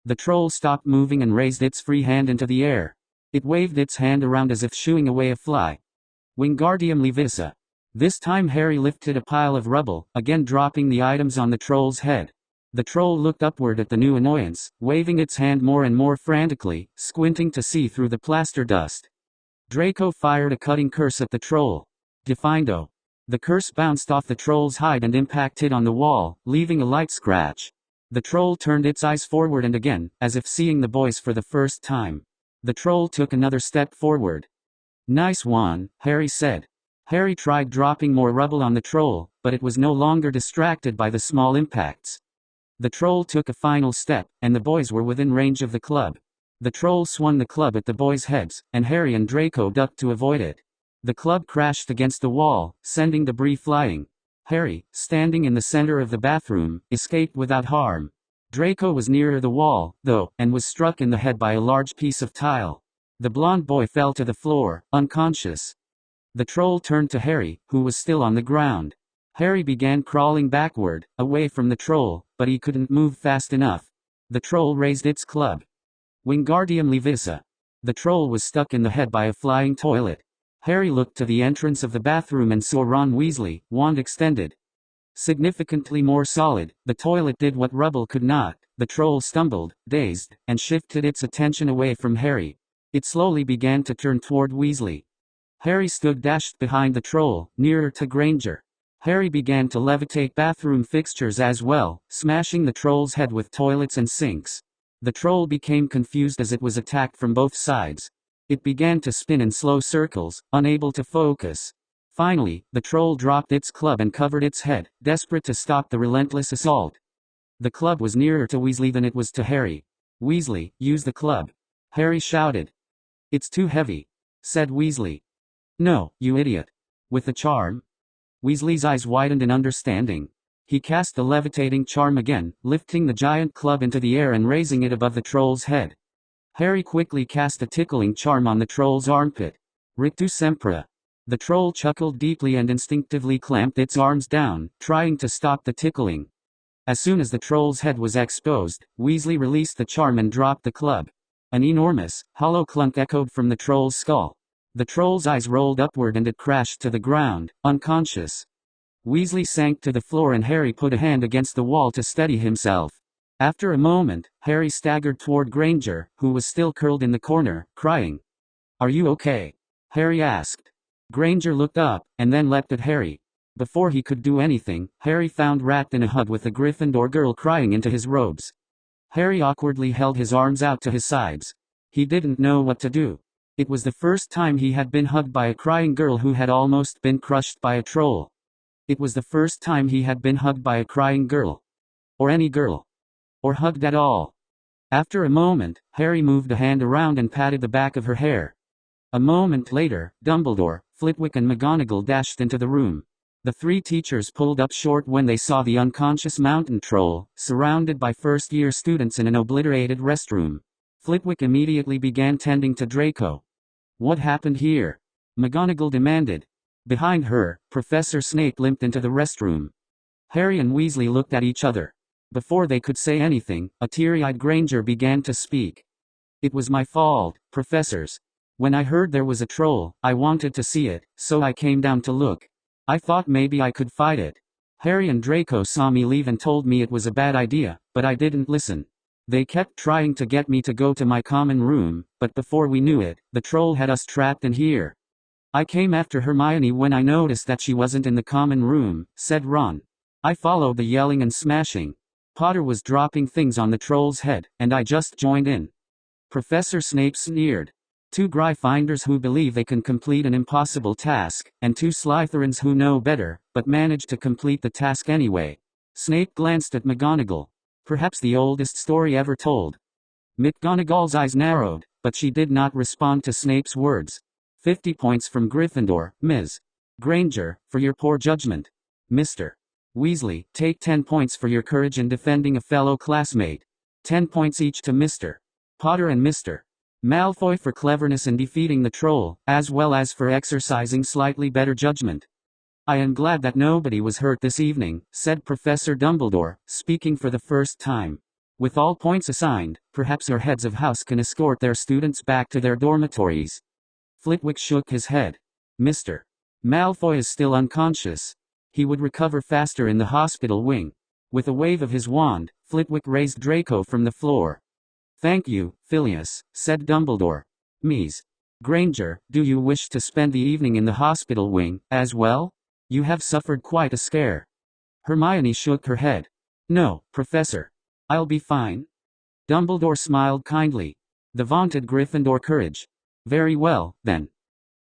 The troll stopped moving and raised its free hand into the air. It waved its hand around as if shooing away a fly. Wingardium Leviosa. This time Harry lifted a pile of rubble, again dropping the items on the troll's head. The troll looked upward at the new annoyance, waving its hand more and more frantically, squinting to see through the plaster dust. Draco fired a cutting curse at the troll. Defindo. The curse bounced off the troll's hide and impacted on the wall, leaving a light scratch. The troll turned its eyes forward and again, as if seeing the boys for the first time. The troll took another step forward. Nice one, Harry said. Harry tried dropping more rubble on the troll, but it was no longer distracted by the small impacts. The troll took a final step, and the boys were within range of the club. The troll swung the club at the boys' heads, and Harry and Draco ducked to avoid it. The club crashed against the wall, sending debris flying. Harry, standing in the center of the bathroom, escaped without harm. Draco was nearer the wall, though, and was struck in the head by a large piece of tile. The blond boy fell to the floor, unconscious. The troll turned to Harry, who was still on the ground. Harry began crawling backward, away from the troll, but he couldn't move fast enough. The troll raised its club. Wingardium Leviosa. The troll was stuck in the head by a flying toilet. Harry looked to the entrance of the bathroom and saw Ron Weasley, wand extended. Significantly more solid, the toilet did what rubble could not. The troll stumbled, dazed, and shifted its attention away from Harry. It slowly began to turn toward Weasley. Harry stood dashed behind the troll, nearer to Granger. Harry began to levitate bathroom fixtures as well, smashing the troll's head with toilets and sinks. The troll became confused as it was attacked from both sides. It began to spin in slow circles, unable to focus. Finally, the troll dropped its club and covered its head, desperate to stop the relentless assault. The club was nearer to Weasley than it was to Harry. "Weasley, use the club," Harry shouted. "It's too heavy," said Weasley. "No, you idiot. With the charm?" Weasley's eyes widened in understanding. He cast the levitating charm again, lifting the giant club into the air and raising it above the troll's head. Harry quickly cast a tickling charm on the troll's armpit. "Rictus Sempra." The troll chuckled deeply and instinctively clamped its arms down, trying to stop the tickling. As soon as the troll's head was exposed, Weasley released the charm and dropped the club. An enormous, hollow clunk echoed from the troll's skull. The troll's eyes rolled upward and it crashed to the ground, unconscious. Weasley sank to the floor and Harry put a hand against the wall to steady himself. After a moment, Harry staggered toward Granger, who was still curled in the corner, crying. "Are you okay?" Harry asked. Granger looked up, and then leapt at Harry. Before he could do anything, Harry found wrapped in a hug with a Gryffindor girl crying into his robes. Harry awkwardly held his arms out to his sides. He didn't know what to do. It was the first time he had been hugged by a crying girl who had almost been crushed by a troll. It was the first time he had been hugged by a crying girl. Or any girl. Or hugged at all. After a moment, Harry moved a hand around and patted the back of her hair. A moment later, Dumbledore, Flitwick and McGonagall dashed into the room. The three teachers pulled up short when they saw the unconscious mountain troll, surrounded by first-year students in an obliterated restroom. Flitwick immediately began tending to Draco. "What happened here?" McGonagall demanded. Behind her, Professor Snape limped into the restroom. Harry and Weasley looked at each other. Before they could say anything, a teary-eyed Granger began to speak. "It was my fault, professors. When I heard there was a troll, I wanted to see it, so I came down to look. I thought maybe I could fight it. Harry and Draco saw me leave and told me it was a bad idea, but I didn't listen. They kept trying to get me to go to my common room, but before we knew it, the troll had us trapped in here. I came after Hermione when I noticed that she wasn't in the common room," said Ron. "I followed the yelling and smashing. Potter was dropping things on the troll's head, and I just joined in." Professor Snape sneered. "Two Gryffindors who believe they can complete an impossible task, and two Slytherins who know better, but manage to complete the task anyway." Snape glanced at McGonagall. Perhaps the oldest story ever told. McGonagall's eyes narrowed, but she did not respond to Snape's words. 50 points from Gryffindor, Ms. Granger, for your poor judgment. Mr. Weasley, take 10 points for your courage in defending a fellow classmate. 10 points each to Mr. Potter and Mr. Malfoy for cleverness in defeating the troll, as well as for exercising slightly better judgment. "I am glad that nobody was hurt this evening," said Professor Dumbledore, speaking for the first time. "With all points assigned, perhaps our heads of house can escort their students back to their dormitories." Flitwick shook his head. "Mr. Malfoy is still unconscious. He would recover faster in the hospital wing." With a wave of his wand, Flitwick raised Draco from the floor. "Thank you, Phileas," said Dumbledore. "Ms. Granger, do you wish to spend the evening in the hospital wing, as well? You have suffered quite a scare." Hermione shook her head. "No, Professor. I'll be fine." Dumbledore smiled kindly. The vaunted Gryffindor courage. "Very well, then."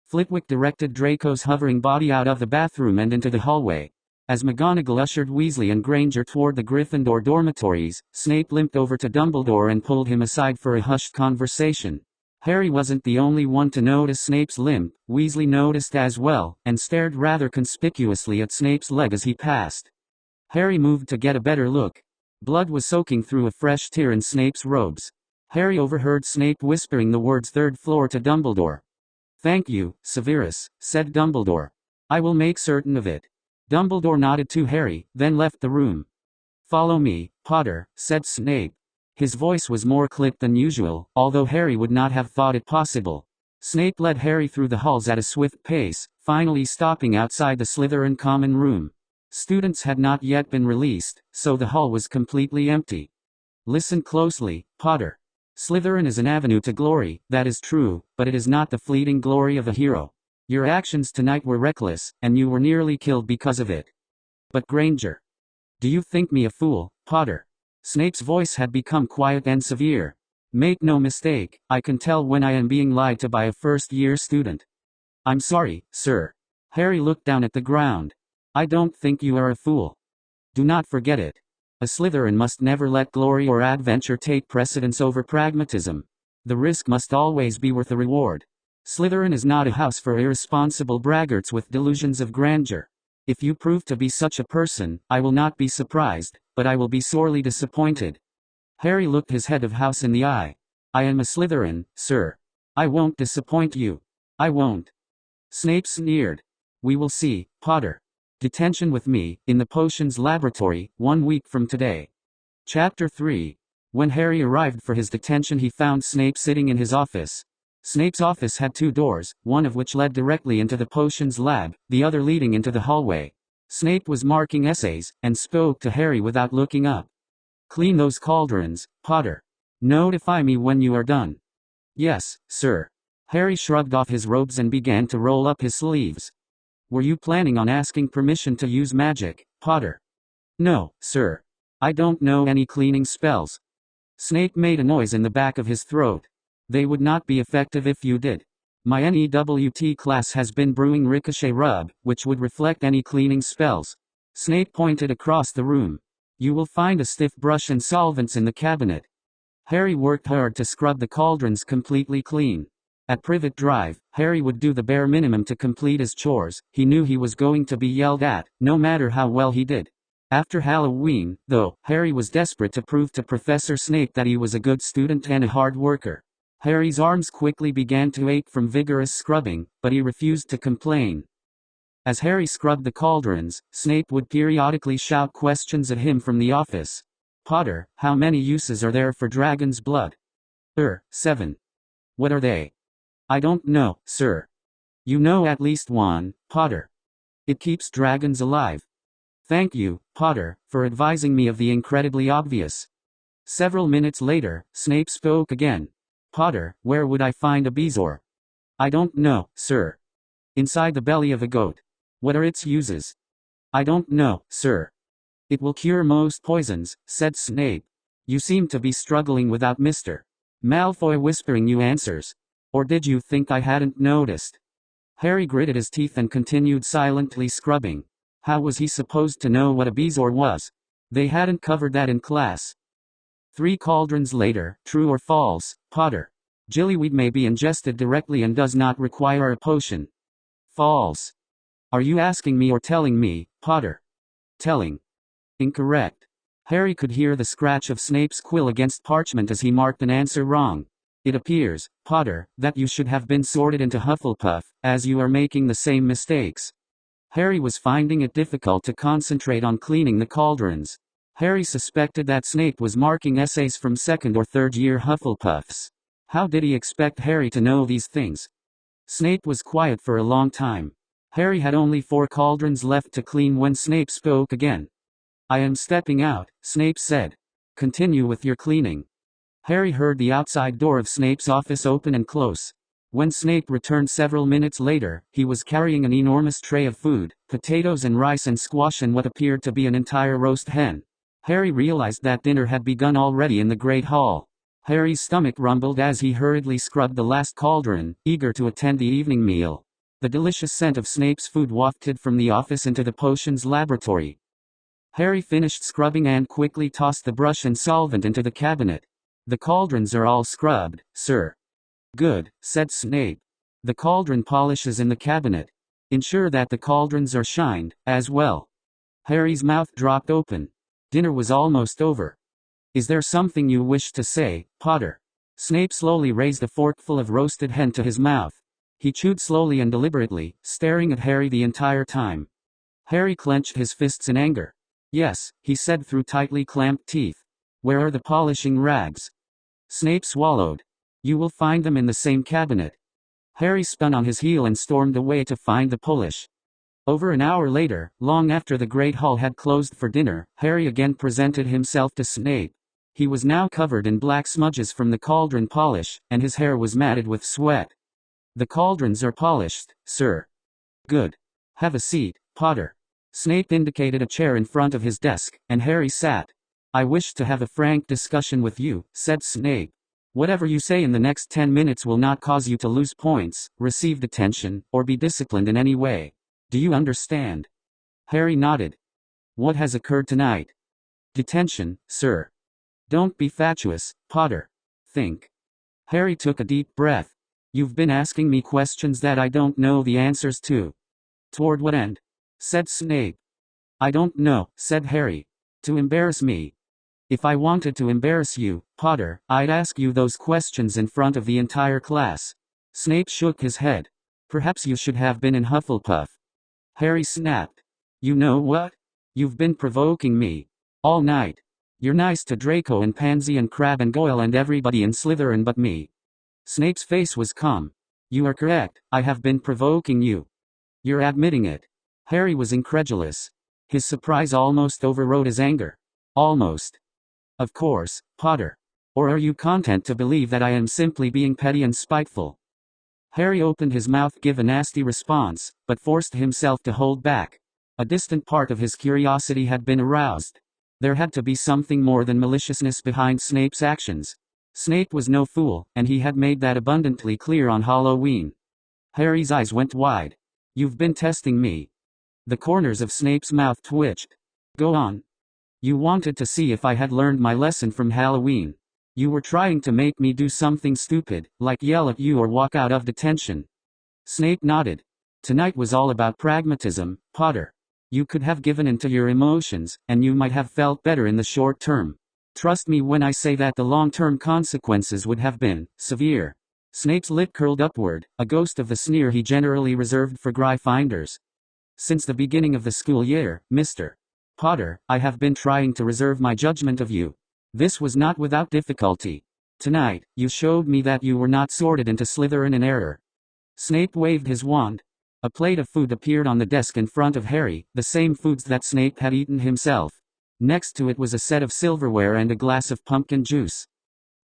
Flitwick directed Draco's hovering body out of the bathroom and into the hallway. As McGonagall ushered Weasley and Granger toward the Gryffindor dormitories, Snape limped over to Dumbledore and pulled him aside for a hushed conversation. Harry wasn't the only one to notice Snape's limp. Weasley noticed as well, and stared rather conspicuously at Snape's leg as he passed. Harry moved to get a better look. Blood was soaking through a fresh tear in Snape's robes. Harry overheard Snape whispering the words "third floor" to Dumbledore. "Thank you, Severus," said Dumbledore. "I will make certain of it." Dumbledore nodded to Harry, then left the room. "Follow me, Potter," said Snape. His voice was more clipped than usual, although Harry would not have thought it possible. Snape led Harry through the halls at a swift pace, finally stopping outside the Slytherin common room. Students had not yet been released, so the hall was completely empty. "Listen closely, Potter," Slytherin is an avenue to glory, that is true, but it is not the fleeting glory of a hero. Your actions tonight were reckless, and you were nearly killed because of it. But Granger. Do you think me a fool, Potter? Snape's voice had become quiet and severe. Make no mistake, I can tell when I am being lied to by a first-year student. I'm sorry, sir. Harry looked down at the ground. I don't think you are a fool. Do not forget it. A Slytherin must never let glory or adventure take precedence over pragmatism. The risk must always be worth the reward. Slytherin is not a house for irresponsible braggarts with delusions of grandeur. If you prove to be such a person, I will not be surprised, but I will be sorely disappointed. Harry looked his head of house in the eye. I am a Slytherin, sir. I won't disappoint you. I won't. Snape sneered. We will see, Potter. Detention with me, in the potions laboratory, 1 week from today. Chapter 3. When Harry arrived for his detention, he found Snape sitting in his office. Snape's office had 2 doors, one of which led directly into the potions lab, the other leading into the hallway. Snape was marking essays, and spoke to Harry without looking up. Clean those cauldrons, Potter. Notify me when you are done. Yes, sir. Harry shrugged off his robes and began to roll up his sleeves. Were you planning on asking permission to use magic, Potter? No, sir. I don't know any cleaning spells. Snape made a noise in the back of his throat. They would not be effective if you did. My NEWT class has been brewing Ricochet Rub, which would reflect any cleaning spells. Snape pointed across the room. You will find a stiff brush and solvents in the cabinet. Harry worked hard to scrub the cauldrons completely clean. At Privet Drive, Harry would do the bare minimum to complete his chores. He knew he was going to be yelled at, no matter how well he did. After Halloween, though, Harry was desperate to prove to Professor Snape that he was a good student and a hard worker. Harry's arms quickly began to ache from vigorous scrubbing, but he refused to complain. As Harry scrubbed the cauldrons, Snape would periodically shout questions at him from the office. Potter, how many uses are there for dragon's blood? 7. What are they? I don't know, sir. You know at least one, Potter. It keeps dragons alive. Thank you, Potter, for advising me of the incredibly obvious. Several minutes later, Snape spoke again. Potter, where would I find a bezoar? I don't know, sir. Inside the belly of a goat. What are its uses? I don't know, sir. It will cure most poisons, said Snape. You seem to be struggling without Mr. Malfoy whispering you answers. Or did you think I hadn't noticed? Harry gritted his teeth and continued silently scrubbing. How was he supposed to know what a bezoar was? They hadn't covered that in class. 3 cauldrons later, true or false, Potter? Gillyweed may be ingested directly and does not require a potion. False. Are you asking me or telling me, Potter? Telling. Incorrect. Harry could hear the scratch of Snape's quill against parchment as he marked an answer wrong. It appears, Potter, that you should have been sorted into Hufflepuff, as you are making the same mistakes. Harry was finding it difficult to concentrate on cleaning the cauldrons. Harry suspected that Snape was marking essays from 2nd or 3rd year Hufflepuffs. How did he expect Harry to know these things? Snape was quiet for a long time. Harry had only 4 cauldrons left to clean when Snape spoke again. I am stepping out, Snape said. Continue with your cleaning. Harry heard the outside door of Snape's office open and close. When Snape returned several minutes later, he was carrying an enormous tray of food, potatoes and rice and squash and what appeared to be an entire roast hen. Harry realized that dinner had begun already in the Great Hall. Harry's stomach rumbled as he hurriedly scrubbed the last cauldron, eager to attend the evening meal. The delicious scent of Snape's food wafted from the office into the potions laboratory. Harry finished scrubbing and quickly tossed the brush and solvent into the cabinet. The cauldrons are all scrubbed, sir. Good, said Snape. The cauldron polish is in the cabinet. Ensure that the cauldrons are shined, as well. Harry's mouth dropped open. Dinner was almost over. Is there something you wish to say, Potter? Snape slowly raised a forkful of roasted hen to his mouth. He chewed slowly and deliberately, staring at Harry the entire time. Harry clenched his fists in anger. Yes, he said through tightly clamped teeth. Where are the polishing rags? Snape swallowed. You will find them in the same cabinet. Harry spun on his heel and stormed away to find the polish. Over an hour later, long after the Great Hall had closed for dinner, Harry again presented himself to Snape. He was now covered in black smudges from the cauldron polish, and his hair was matted with sweat. The cauldrons are polished, sir. Good. Have a seat, Potter. Snape indicated a chair in front of his desk, and Harry sat. I wish to have a frank discussion with you, said Snape. Whatever you say in the next 10 minutes will not cause you to lose points, receive detention, or be disciplined in any way. Do you understand? Harry nodded. What has occurred tonight? Detention, sir. Don't be fatuous, Potter. Think. Harry took a deep breath. You've been asking me questions that I don't know the answers to. Toward what end? Said Snape. I don't know, said Harry. To embarrass me. If I wanted to embarrass you, Potter, I'd ask you those questions in front of the entire class. Snape shook his head. Perhaps you should have been in Hufflepuff. Harry snapped. You know what? You've been provoking me. All night. You're nice to Draco and Pansy and Crabbe and Goyle and everybody in Slytherin but me. Snape's face was calm. You are correct, I have been provoking you. You're admitting it. Harry was incredulous. His surprise almost overrode his anger. Almost. Of course, Potter. Or are you content to believe that I am simply being petty and spiteful? Harry opened his mouth to give a nasty response, but forced himself to hold back. A distant part of his curiosity had been aroused. There had to be something more than maliciousness behind Snape's actions. Snape was no fool, and he had made that abundantly clear on Halloween. Harry's eyes went wide. You've been testing me. The corners of Snape's mouth twitched. Go on. You wanted to see if I had learned my lesson from Halloween. You were trying to make me do something stupid, like yell at you or walk out of detention. Snape nodded. Tonight was all about pragmatism, Potter. You could have given in to your emotions, and you might have felt better in the short term. Trust me when I say that the long-term consequences would have been severe. Snape's lip curled upward, a ghost of the sneer he generally reserved for Gryffindors. Since the beginning of the school year, Mr. Potter, I have been trying to reserve my judgment of you. This was not without difficulty. Tonight, you showed me that you were not sorted into Slytherin in error. Snape waved his wand. A plate of food appeared on the desk in front of Harry, the same foods that Snape had eaten himself. Next to it was a set of silverware and a glass of pumpkin juice.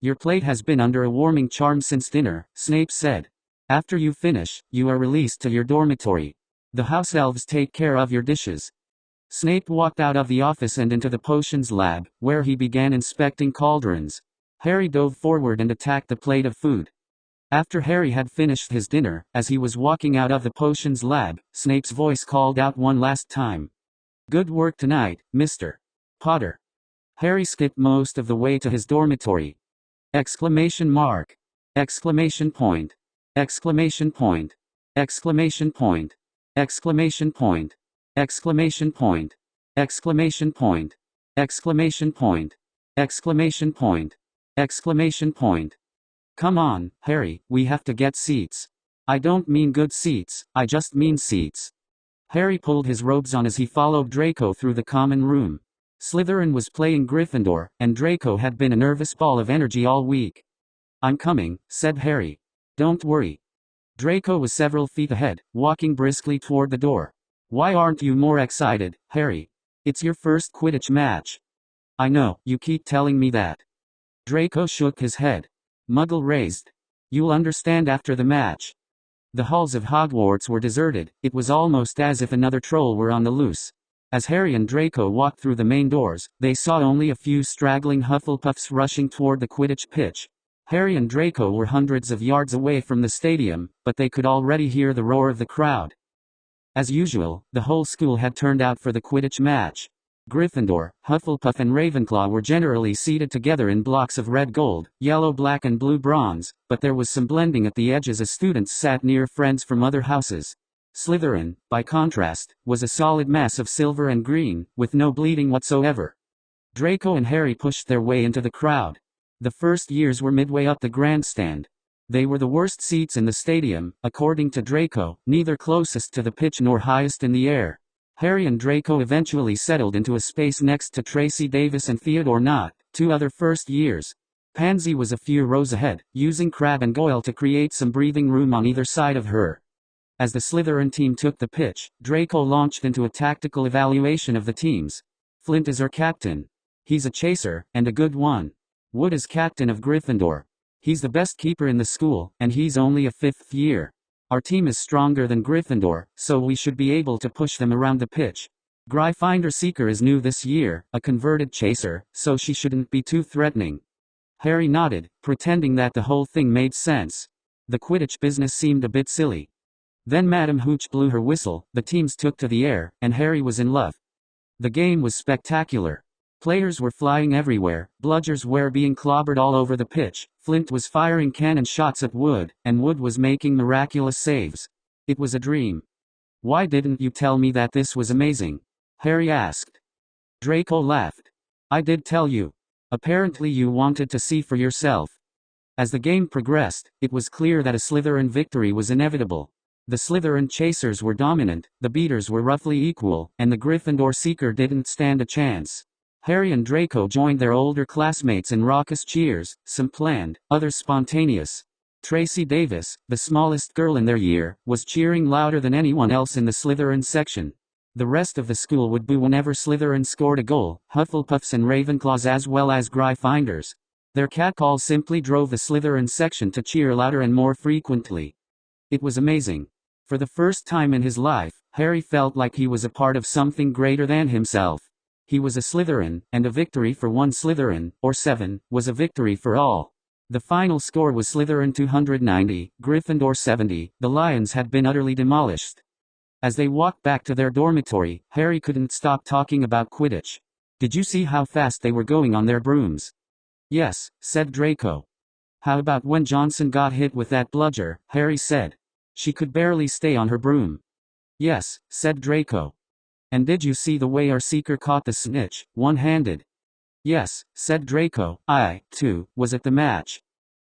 Your plate has been under a warming charm since dinner, Snape said. After you finish, you are released to your dormitory. The house elves take care of your dishes. Snape walked out of the office and into the potions lab, where he began inspecting cauldrons. Harry dove forward and attacked the plate of food. After Harry had finished his dinner, as he was walking out of the potions lab, Snape's voice called out one last time. Good work tonight, Mr. Potter. Harry skipped most of the way to his dormitory. Exclamation mark. Exclamation point. Exclamation point. Exclamation point. Exclamation point. Exclamation point. Exclamation point. Exclamation point. Exclamation point. Exclamation point. Come on, Harry, we have to get seats. I don't mean good seats, I just mean seats. Harry pulled his robes on as he followed Draco through the common room. Slytherin was playing Gryffindor, and Draco had been a nervous ball of energy all week. I'm coming, said Harry. Don't worry. Draco was several feet ahead, walking briskly toward the door. Why aren't you more excited, Harry? It's your first Quidditch match. I know, you keep telling me that. Draco shook his head. Muggle raised. You'll understand after the match. The halls of Hogwarts were deserted, it was almost as if another troll were on the loose. As Harry and Draco walked through the main doors, they saw only a few straggling Hufflepuffs rushing toward the Quidditch pitch. Harry and Draco were hundreds of yards away from the stadium, but they could already hear the roar of the crowd. As usual, the whole school had turned out for the Quidditch match. Gryffindor, Hufflepuff and Ravenclaw were generally seated together in blocks of red gold, yellow black and blue bronze, but there was some blending at the edges as students sat near friends from other houses. Slytherin, by contrast, was a solid mass of silver and green, with no bleeding whatsoever. Draco and Harry pushed their way into the crowd. The first years were midway up the grandstand. They were the worst seats in the stadium, according to Draco, neither closest to the pitch nor highest in the air. Harry and Draco eventually settled into a space next to Tracy Davis and Theodore Nott, two other first years. Pansy was a few rows ahead, using Crabbe and Goyle to create some breathing room on either side of her. As the Slytherin team took the pitch, Draco launched into a tactical evaluation of the teams. Flint is our captain. He's a chaser, and a good one. Wood is captain of Gryffindor. He's the best keeper in the school, and he's only a 5th year. Our team is stronger than Gryffindor, so we should be able to push them around the pitch. Gryffindor Seeker is new this year, a converted chaser, so she shouldn't be too threatening. Harry nodded, pretending that the whole thing made sense. The Quidditch business seemed a bit silly. Then Madame Hooch blew her whistle, the teams took to the air, and Harry was in love. The game was spectacular. Players were flying everywhere, bludgers were being clobbered all over the pitch, Flint was firing cannon shots at Wood, and Wood was making miraculous saves. It was a dream. Why didn't you tell me that this was amazing? Harry asked. Draco laughed. I did tell you. Apparently you wanted to see for yourself. As the game progressed, it was clear that a Slytherin victory was inevitable. The Slytherin chasers were dominant, the beaters were roughly equal, and the Gryffindor Seeker didn't stand a chance. Harry and Draco joined their older classmates in raucous cheers, some planned, others spontaneous. Tracy Davis, the smallest girl in their year, was cheering louder than anyone else in the Slytherin section. The rest of the school would boo whenever Slytherin scored a goal, Hufflepuffs and Ravenclaws as well as Gryffindors. Their catcalls simply drove the Slytherin section to cheer louder and more frequently. It was amazing. For the first time in his life, Harry felt like he was a part of something greater than himself. He was a Slytherin, and a victory for one Slytherin, or 7, was a victory for all. The final score was Slytherin 290, Gryffindor 70, the Lions had been utterly demolished. As they walked back to their dormitory, Harry couldn't stop talking about Quidditch. Did you see how fast they were going on their brooms? Yes, said Draco. How about when Johnson got hit with that bludger, Harry said. She could barely stay on her broom. Yes, said Draco. And did you see the way our Seeker caught the snitch, one-handed? Yes, said Draco, I, too, was at the match.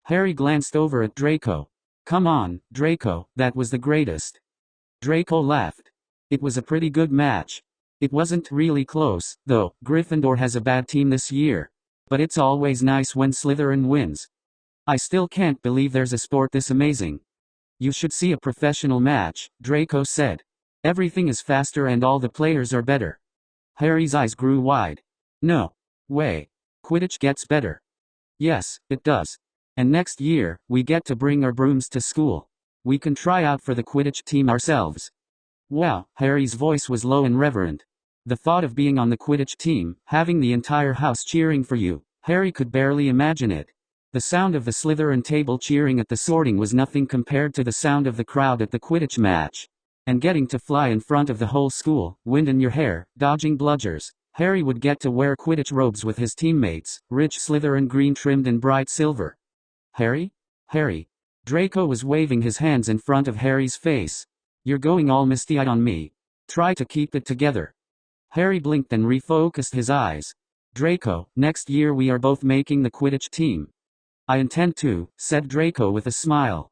Harry glanced over at Draco. Come on, Draco, that was the greatest. Draco laughed. It was a pretty good match. It wasn't really close, though. Gryffindor has a bad team this year. But it's always nice when Slytherin wins. I still can't believe there's a sport this amazing. You should see a professional match, Draco said. Everything is faster and all the players are better. Harry's eyes grew wide. No way. Quidditch gets better. Yes, it does. And next year, we get to bring our brooms to school. We can try out for the Quidditch team ourselves. Wow, Harry's voice was low and reverent. The thought of being on the Quidditch team, having the entire house cheering for you, Harry could barely imagine it. The sound of the Slytherin table cheering at the sorting was nothing compared to the sound of the crowd at the Quidditch match. And getting to fly in front of the whole school, wind in your hair, dodging bludgers. Harry would get to wear Quidditch robes with his teammates, rich Slytherin green trimmed in bright silver. Harry? Harry. Draco was waving his hands in front of Harry's face. You're going all misty-eyed on me. Try to keep it together. Harry blinked and refocused his eyes. Draco, next year we are both making the Quidditch team. I intend to, said Draco with a smile.